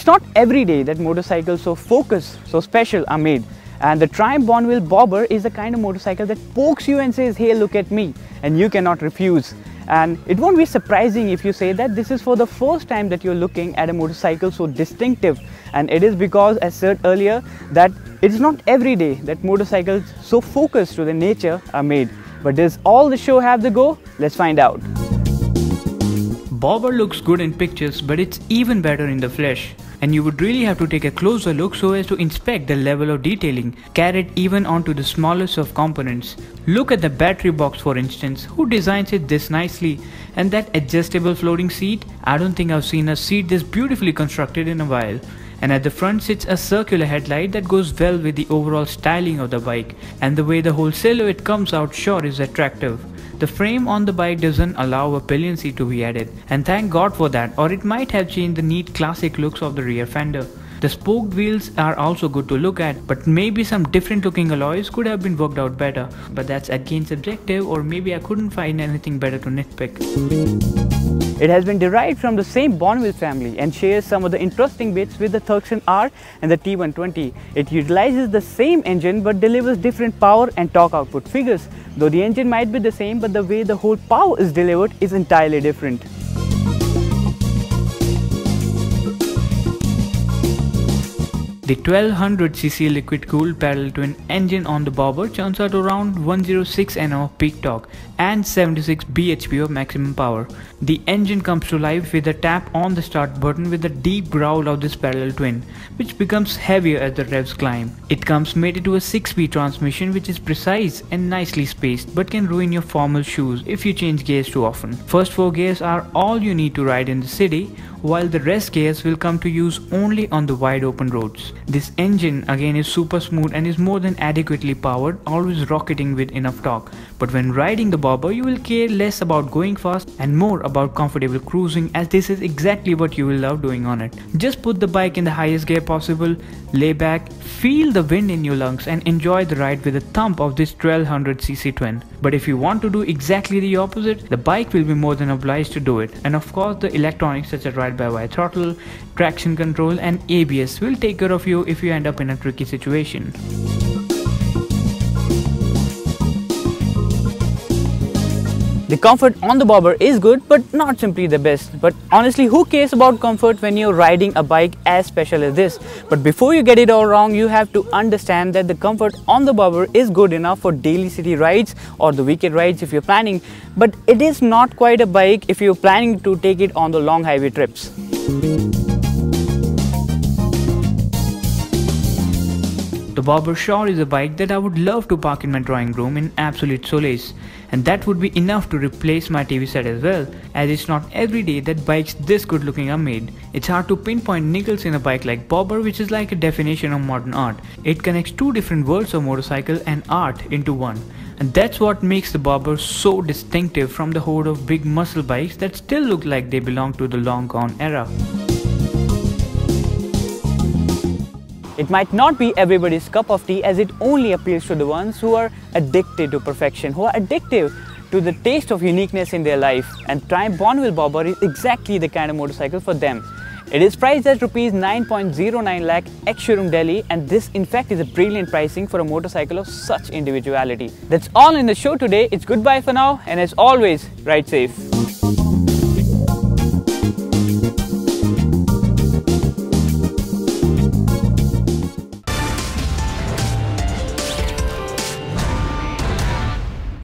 not every day that motorcycles so focused, so special are made. And the Triumph Bonneville Bobber is the kind of motorcycle that pokes you and says, hey, look at me, and you cannot refuse. And it won't be surprising if you say that this is for the first time that you're looking at a motorcycle so distinctive. And it is because, as said earlier, that it's not every day that motorcycles so focused to the nature are made. But does all the show have the go? Let's find out. Bobber looks good in pictures, but it's even better in the flesh. And you would really have to take a closer look so as to inspect the level of detailing carried even onto the smallest of components. Look at the battery box, for instance. Who designs it this nicely? And that adjustable floating seat? I don't think I've seen a seat this beautifully constructed in a while. And at the front sits a circular headlight that goes well with the overall styling of the bike, and the way the whole silhouette comes out sure is attractive. The frame on the bike doesn't allow a pillion seat to be added, and thank God for that, or it might have changed the neat classic looks of the rear fender. The spoked wheels are also good to look at, but maybe some different looking alloys could have been worked out better. But that's again subjective, or maybe I couldn't find anything better to nitpick. It has been derived from the same Bonneville family and shares some of the interesting bits with the Thurston R and the T120. It utilizes the same engine but delivers different power and torque output figures. Though the engine might be the same, but the way the whole power is delivered is entirely different. The 1200cc liquid-cooled parallel twin engine on the Bobber churns out around 106 Nm of peak torque and 76 bhp of maximum power. The engine comes to life with a tap on the start button with the deep growl of this parallel twin, which becomes heavier as the revs climb. It comes mated to a 6-speed transmission which is precise and nicely spaced, but can ruin your formal shoes if you change gears too often. First 4 gears are all you need to ride in the city, while the rest gears will come to use only on the wide open roads. This engine again is super smooth and is more than adequately powered, always rocketing with enough torque. But when riding the Bobber, you will care less about going fast and more about comfortable cruising, as this is exactly what you will love doing on it. Just put the bike in the highest gear possible, lay back, feel the wind in your lungs and enjoy the ride with the thump of this 1200cc twin. But if you want to do exactly the opposite, the bike will be more than obliged to do it. And of course, the electronics such as ride-by-wire throttle, traction control and ABS will take care of you if you end up in a tricky situation. The comfort on the Bobber is good, but not simply the best. But honestly, who cares about comfort when you're riding a bike as special as this? But before you get it all wrong, you have to understand that the comfort on the Bobber is good enough for daily city rides or the weekend rides if you're planning. But it is not quite a bike if you're planning to take it on the long highway trips. The Bobber sure is a bike that I would love to park in my drawing room in absolute solace, and that would be enough to replace my TV set as well, as it's not every day that bikes this good looking are made. It's hard to pinpoint niggles in a bike like Bobber, which is like a definition of modern art. It connects two different worlds of motorcycle and art into one. And that's what makes the Bobber so distinctive from the horde of big muscle bikes that still look like they belong to the long gone era. It might not be everybody's cup of tea, as it only appeals to the ones who are addicted to perfection, who are addicted to the taste of uniqueness in their life. And Triumph Bonneville Bobber is exactly the kind of motorcycle for them. It is priced at Rs 9.09 lakh ex-showroom Delhi, and this in fact is a brilliant pricing for a motorcycle of such individuality. That's all in the show today. It's goodbye for now, and as always, ride safe.